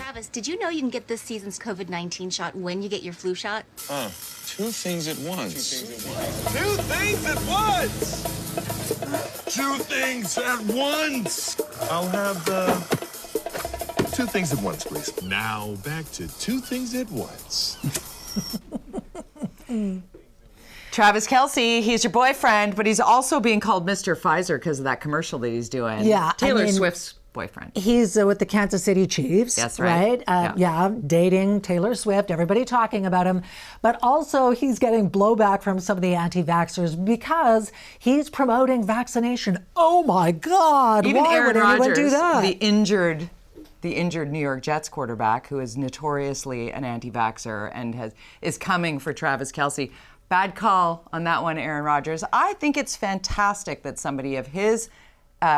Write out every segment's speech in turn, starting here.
Travis, did you know you can get this season's COVID-19 shot when you get your flu shot? Two things at once. Two things at once! Two things at once! I'll have two things at once, please. Now back to Two Things at Once. Travis Kelce, he's your boyfriend, but he's also being called Mr. Pfizer because of that commercial that he's doing. Yeah, Taylor Swift's boyfriend. He's with the Kansas City Chiefs. That's right. Yeah, dating Taylor Swift, everybody talking about him. But also he's getting blowback from some of the anti-vaxxers because he's promoting vaccination. Oh my God, Even why Aaron would anyone Rodgers, do that? the injured New York Jets quarterback, who is notoriously an anti-vaxxer and is coming for Travis Kelce. Bad call on that one, Aaron Rodgers. I think it's fantastic that somebody of his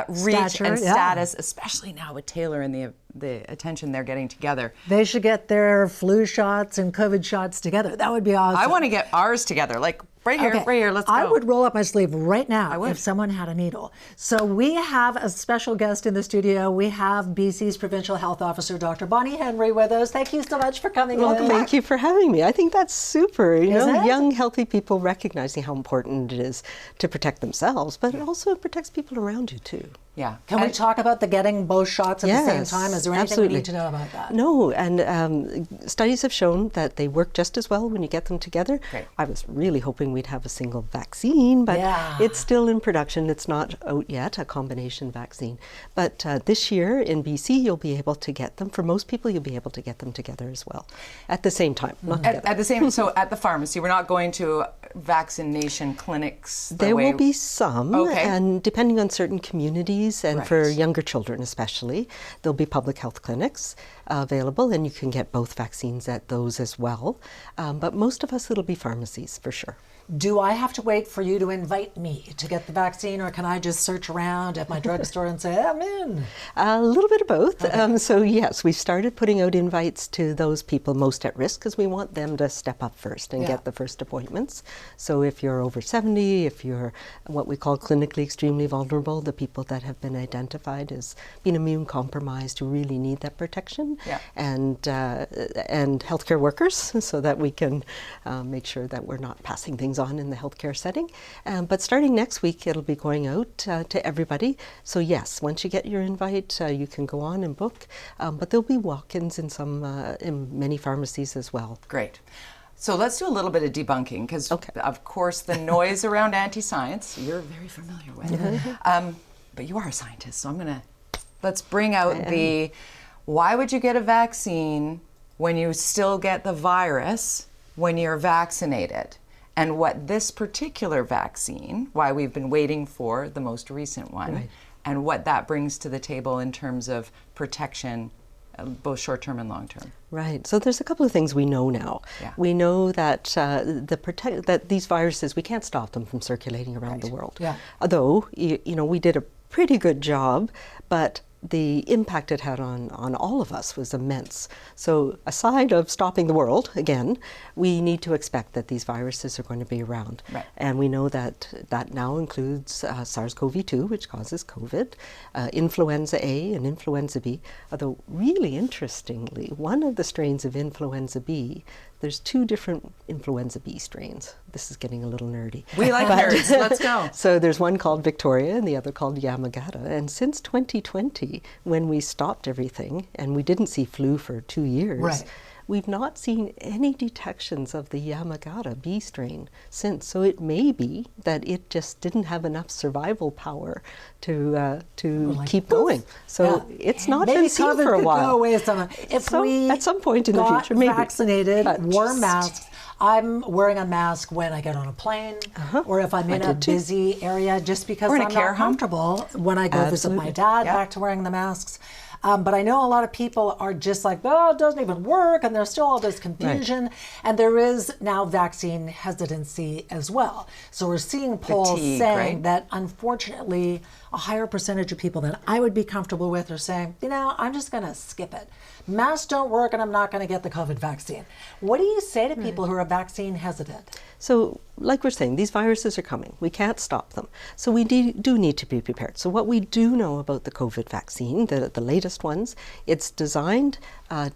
reach and status, especially now with Taylor and the attention they're getting together. They should get their flu shots and COVID shots together. That would be awesome. I want to get ours together, like right here, let's go. I would roll up my sleeve right now if someone had a needle. So we have a special guest in the studio. We have BC's Provincial Health Officer, Dr. Bonnie Henry, with us. Thank you so much for coming in. Thank you for having me. I think that's super. You know, it? Young, healthy people recognizing how important it is to protect themselves, but it also protects people around you too. Yeah. Can we talk about the getting both shots at the same time? Is there anything we need to know about that? No, and studies have shown that they work just as well when you get them together. Great. I was really hoping we'd have a single vaccine, but it's still in production. It's not out yet, a combination vaccine. But this year in BC, you'll be able to get them. For most people, you'll be able to get them together as well at the same time. Not together. At the same, so at the pharmacy, we're not going to vaccination clinics. There will be some, Okay. and depending on certain communities, and Right. for younger children especially, there'll be public health clinics available, and you can get both vaccines at those as well. But most of us, it'll be pharmacies for sure. Do I have to wait for you to invite me to get the vaccine, or can I just search around at my drugstore and say, I'm in? A little bit of both. So yes, we've started putting out invites to those people most at risk because we want them to step up first and get the first appointments. So if you're over 70, if you're what we call clinically extremely vulnerable, the people that have been identified as being immune compromised who really need that protection, and healthcare workers, so that we can make sure that we're not passing things on in the healthcare setting. But starting next week, it'll be going out to everybody. So yes, once you get your invite, you can go on and book. But there'll be walk-ins in many pharmacies as well. Great. So let's do a little bit of debunking, because of course the noise around anti-science you're very familiar with. But you are a scientist, so let's bring out why would you get a vaccine when you still get the virus when you're vaccinated? And what this particular vaccine, why we've been waiting for the most recent one, and what that brings to the table in terms of protection, both short-term and long-term. Right. So there's a couple of things we know now. We know that that these viruses, we can't stop them from circulating around the world. Although, you know, we did a pretty good job, but the impact it had on all of us was immense. So aside of stopping the world, again, we need to expect that these viruses are going to be around. And we know that that now includes SARS-CoV-2, which causes COVID, influenza A and influenza B. Although really interestingly, one of the strains of influenza B, there's two different influenza B strains. This is getting a little nerdy. We like nerds, let's go. So there's one called Victoria and the other called Yamagata. And since 2020, when we stopped everything and we didn't see flu for 2 years, we've not seen any detections of the Yamagata B strain since. So it may be that it just didn't have enough survival power to keep going. So it's not been seen for a while. Go away if we at some point in the future, maybe. Vaccinated, wore masks. I'm wearing a mask when I get on a plane, or if I'm in a busy area, just because I'm not comfortable when I go visit my dad. Back to wearing the masks. But I know a lot of people are just like, oh, it doesn't even work, and there's still all this confusion. And there is now vaccine hesitancy as well. So we're seeing polls saying that, unfortunately, a higher percentage of people than I would be comfortable with are saying, you know, I'm just going to skip it. Masks don't work and I'm not going to get the COVID vaccine. What do you say to people who are vaccine hesitant? So, like we're saying, these viruses are coming. We can't stop them. So we do need to be prepared. So what we do know about the COVID vaccine, the latest ones, it's designed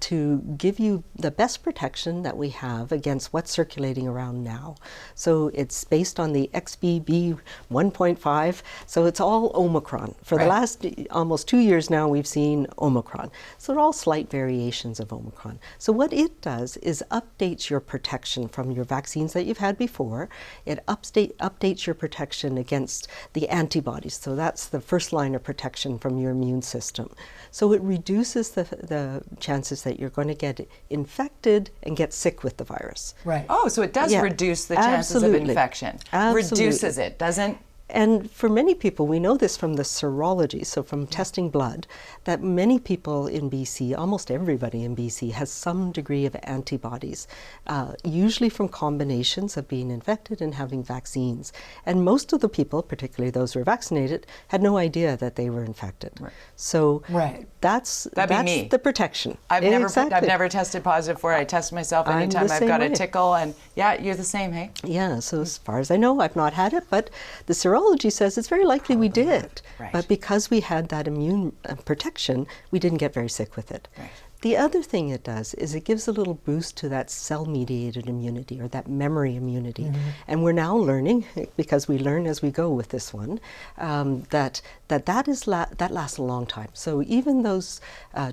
to give you the best protection that we have against what's circulating around now. So it's based on the XBB 1.5. So it's all Omicron. For the last almost 2 years now, we've seen Omicron. So they're all slight variations of Omicron. So what it does is updates your protection from your vaccines that you've had before. It updates your protection against the antibodies. So that's the first line of protection from your immune system. So it reduces the chances that you're going to get infected and get sick with the virus. Right. Oh, so it does reduce the chances of infection. Absolutely. Reduces it, doesn't? And for many people, we know this from the serology, so from testing blood, that many people in BC, almost everybody in BC, has some degree of antibodies, usually from combinations of being infected and having vaccines. And most of the people, particularly those who are vaccinated, had no idea that they were infected. Right. So that's the protection. I've never tested positive for it. I test myself anytime I've got a tickle, and you're the same, hey? Yeah, so as far as I know, I've not had it, but the serology says it's very likely we did. Right. But because we had that immune protection, we didn't get very sick with it. Right. The other thing it does is it gives a little boost to that cell-mediated immunity or that memory immunity. And we're now learning, because we learn as we go with this one, that lasts a long time. So even those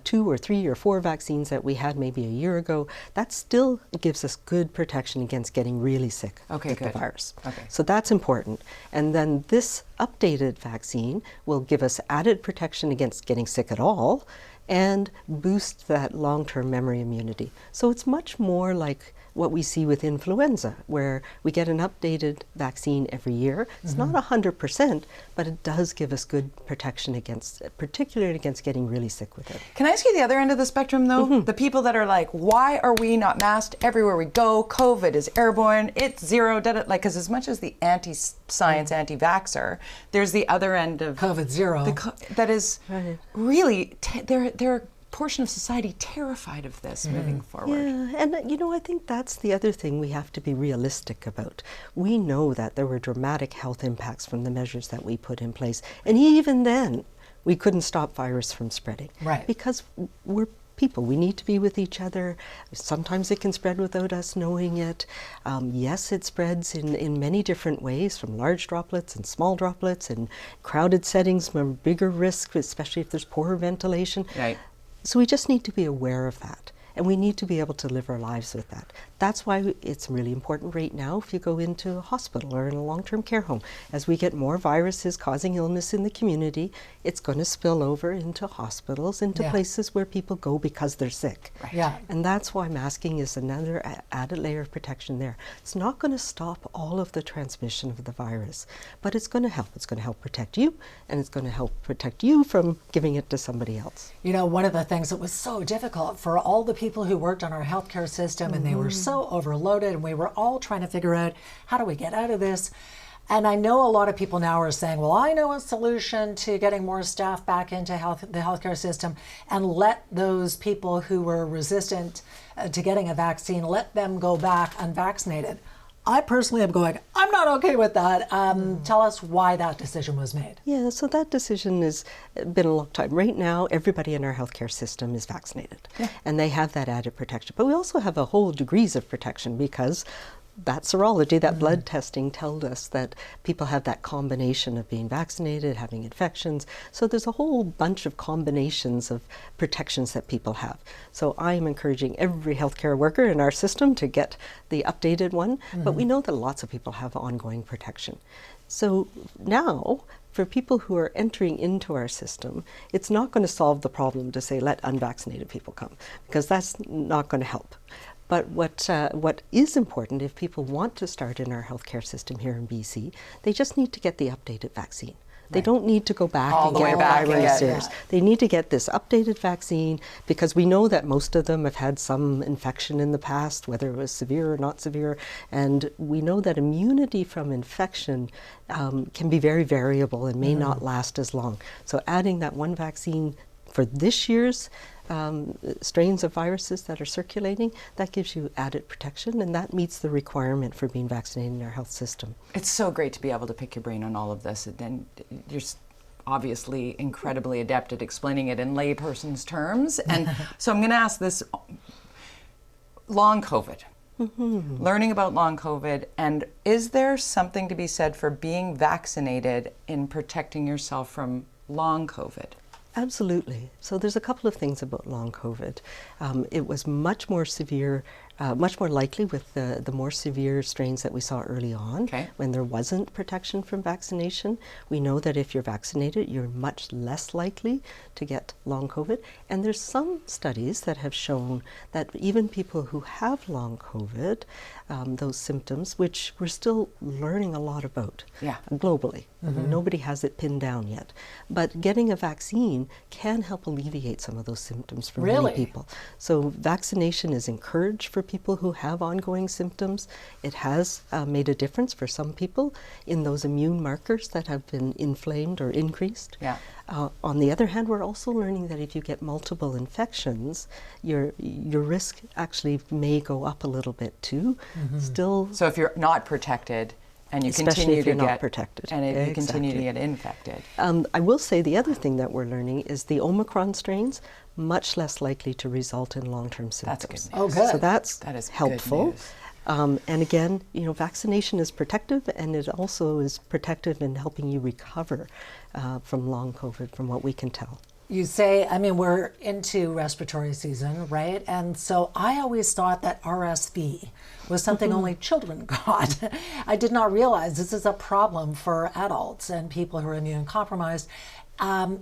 2 or 3 or 4 vaccines that we had maybe a year ago, that still gives us good protection against getting really sick with the virus. Okay. So that's important. And then this updated vaccine will give us added protection against getting sick at all, and boost that long-term memory immunity. So it's much more like what we see with influenza, where we get an updated vaccine every year. It's not 100%, but it does give us good protection against, particularly against getting really sick with it. Can I ask you the other end of the spectrum, though? The people that are like, why are we not masked everywhere we go? COVID is airborne, it's zero, because as much as the anti-science, anti-vaxxer, there's the other end of COVID zero. That is really, they're portion of society terrified of this moving forward. Yeah, and I think that's the other thing we have to be realistic about. We know that there were dramatic health impacts from the measures that we put in place, and even then we couldn't stop virus from spreading. Right. Because we're people. We need to be with each other. Sometimes it can spread without us knowing it. Yes, it spreads in many different ways, from large droplets and small droplets, and crowded settings, from bigger risk, especially if there's poor ventilation. Right. So we just need to be aware of that, and we need to be able to live our lives with that. That's why it's really important right now if you go into a hospital or in a long-term care home. As we get more viruses causing illness in the community, it's going to spill over into hospitals, into places where people go because they're sick. Right. Yeah. And that's why masking is another added layer of protection there. It's not going to stop all of the transmission of the virus, but it's going to help. It's going to help protect you, and it's going to help protect you from giving it to somebody else. You know, one of the things that was so difficult for all the people who worked on our healthcare system, and they were so overloaded, and we were all trying to figure out, how do we get out of this? And I know a lot of people now are saying, well, I know a solution to getting more staff back into the healthcare system, and let those people who were resistant to getting a vaccine, let them go back unvaccinated. I personally am going, I'm not okay with that. Tell us why that decision was made. Yeah, so that decision has been a long time. Right now, everybody in our healthcare system is vaccinated, and they have that added protection. But we also have a whole degrees of protection, because that serology, that blood testing told us that people have that combination of being vaccinated, having infections. So there's a whole bunch of combinations of protections that people have. So I am encouraging every healthcare worker in our system to get the updated one, but we know that lots of people have ongoing protection. So now, for people who are entering into our system, it's not going to solve the problem to say, let unvaccinated people come, because that's not going to help. But what is important, if people want to start in our healthcare system here in BC, they just need to get the updated vaccine. They don't need to go back all and the way get back viruses. They need to get this updated vaccine because we know that most of them have had some infection in the past, whether it was severe or not severe, and we know that immunity from infection can be very variable and may not last as long. So adding that one vaccine for this year's strains of viruses that are circulating, that gives you added protection, and that meets the requirement for being vaccinated in our health system. It's so great to be able to pick your brain on all of this, and then you're obviously incredibly adept at explaining it in layperson's terms. And so I'm going to ask this: long COVID. Learning about long COVID, and is there something to be said for being vaccinated in protecting yourself from long COVID? Absolutely. So there's a couple of things about long COVID. It was much more severe, much more likely with the more severe strains that we saw early on when there wasn't protection from vaccination. We know that if you're vaccinated, you're much less likely to get long COVID. And there's some studies that have shown that even people who have long COVID, those symptoms, which we're still learning a lot about globally. I mean, nobody has it pinned down yet. But getting a vaccine can help alleviate some of those symptoms for many people. So vaccination is encouraged for people who have ongoing symptoms. It has made a difference for some people in those immune markers that have been inflamed or increased. On the other hand, we're also learning that if you get multiple infections, your risk actually may go up a little bit too. Still, so if you're not protected, and you especially continue if you're to not get protected, and if you continue to get infected. I will say the other thing that we're learning is the Omicron strains much less likely to result in long-term symptoms. That's good news. Oh, good. So that is helpful. Good news. And again, you know, vaccination is protective, and it also is protective in helping you recover from long COVID, from what we can tell. You say, I mean, we're into respiratory season, right? And so I always thought that RSV was something only children got. I did not realize this is a problem for adults and people who are immune compromised.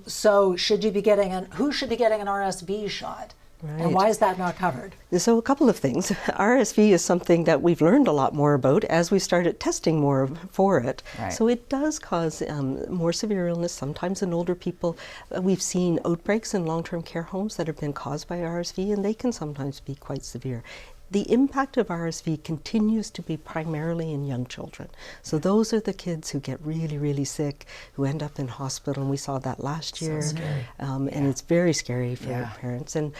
So should you be getting who should be getting an RSV shot? Right. And why is that not covered? So a couple of things. RSV is something that we've learned a lot more about as we started testing more for it. Right. So it does cause more severe illness, sometimes in older people. We've seen outbreaks in long-term care homes that have been caused by RSV, and they can sometimes be quite severe. The impact of RSV continues to be primarily in young children. So those are the kids who get really, really sick, who end up in hospital, and we saw that last year. So scary. And it's very scary for parents. And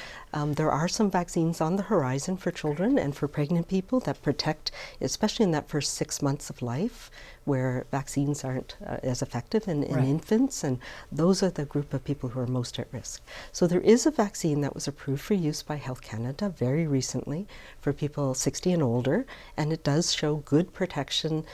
there are some vaccines on the horizon for children and for pregnant people that protect, especially in that first 6 months of life, where vaccines aren't as effective in infants, and those are the group of people who are most at risk. So there is a vaccine that was approved for use by Health Canada very recently for people 60 and older, and it does show good protection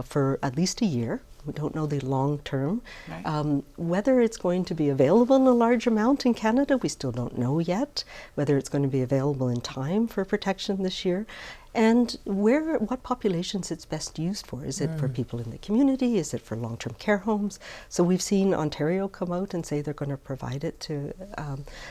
for at least a year. We don't know the long term. Right. Whether it's going to be available in a large amount in Canada, we still don't know yet. Whether it's going to be available in time for protection this year. And what populations it's best used for. Is it for people in the community? Is it for long-term care homes? So we've seen Ontario come out and say they're going to provide it to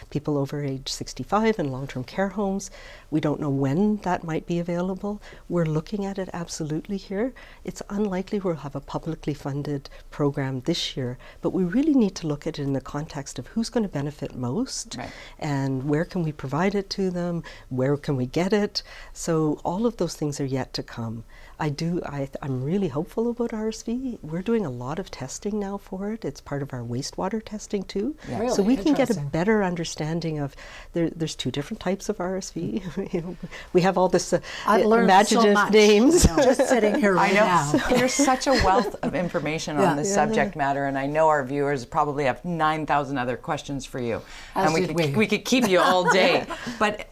people over age 65 in long-term care homes. We don't know when that might be available. We're looking at it absolutely here. It's unlikely we'll have a publicly funded program this year, but we really need to look at it in the context of who's going to benefit most, and where can we provide it to them, where can we get it. So all of those things are yet to come. I'm really hopeful about RSV. We're doing a lot of testing now for it. It's part of our wastewater testing too. Yeah. Really? So we can get a better understanding of, there's two different types of RSV. You know, we have all this imaginative names. Just sitting here right now. There's such a wealth of information on this subject matter, and I know our viewers probably have 9,000 other questions for you. As and we could keep you all day. But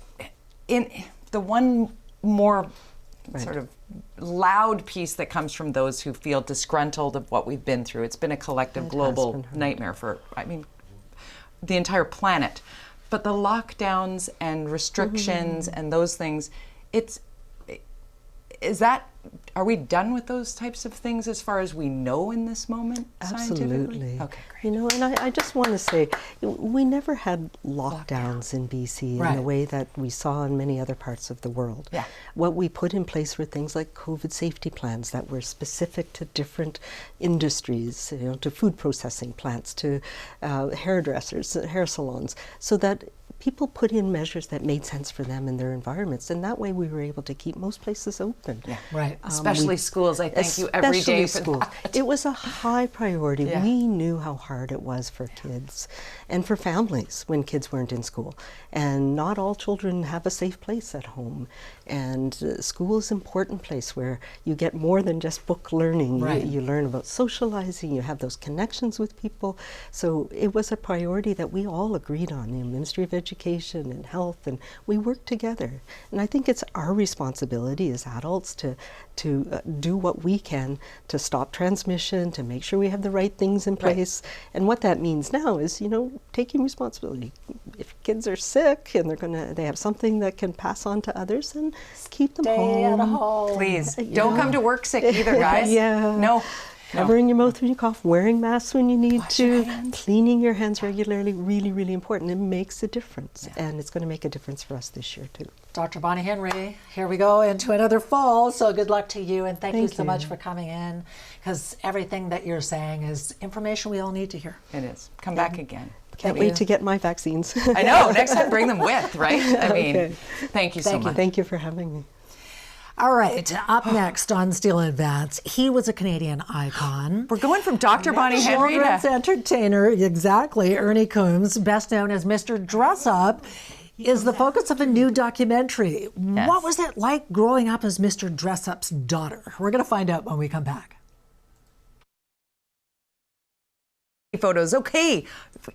in the one more sort of loud piece that comes from those who feel disgruntled of what we've been through. It's been a collective global nightmare for, the entire planet. But the lockdowns and restrictions and those things, are we done with those types of things as far as we know in this moment scientifically? Absolutely. Okay, great. You know, and I just want to say, we never had lockdowns in BC in the way that we saw in many other parts of the world. Yeah. What we put in place were things like COVID safety plans that were specific to different industries, you know, to food processing plants, to hairdressers, hair salons, so that people put in measures that made sense for them in their environments, and that way we were able to keep most places open. Yeah. Right. Especially schools. I thank you every day for that. It was a high priority. Yeah. We knew how hard it was for kids and for families when kids weren't in school. And not all children have a safe place at home. And school is an important place where you get more than just book learning. Right. You learn about socializing, you have those connections with people. So it was a priority that we all agreed on, the Ministry of Education and Health, and we worked together. And I think it's our responsibility as adults to do what we can to stop transmission, to make sure we have the right things in place. Right. And what that means now is, you know, taking responsibility. If kids are sick and they have something that can pass on to others, then keep them home. Please, don't come to work sick either, guys. Yeah. No. Covering your mouth when you cough, wearing masks when you need to, cleaning your hands regularly, really, really important. It makes a difference, and it's going to make a difference for us this year too. Dr. Bonnie Henry, here we go into another fall, so good luck to you, and thank you so much for coming in, because everything that you're saying is information we all need to hear. It is. Come back again. Can't wait to get my vaccines. I know, next time bring them with, right? I mean, thank you so much. Thank you for having me. All right, up next on Steel Advance, he was a Canadian icon. We're going from Dr. Bonnie Henry to children's entertainer, exactly. Ernie Coombs, best known as Mr. Dress Up, is the focus of a new documentary. Yes. What was it like growing up as Mr. Dress Up's daughter? We're going to find out when we come back. Photos. Okay,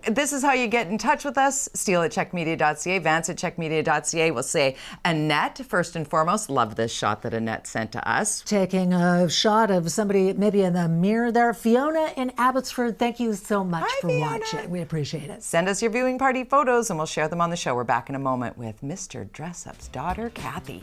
this is how you get in touch with us. Steele@chekmedia.ca, Vance@chekmedia.ca. We'll say Annette, first and foremost. Love this shot that Annette sent to us. Taking a shot of somebody maybe in the mirror there. Fiona in Abbotsford, thank you so much for watching. We appreciate it. Send us your viewing party photos and we'll share them on the show. We're back in a moment with Mr. Dress Up's daughter, Kathy.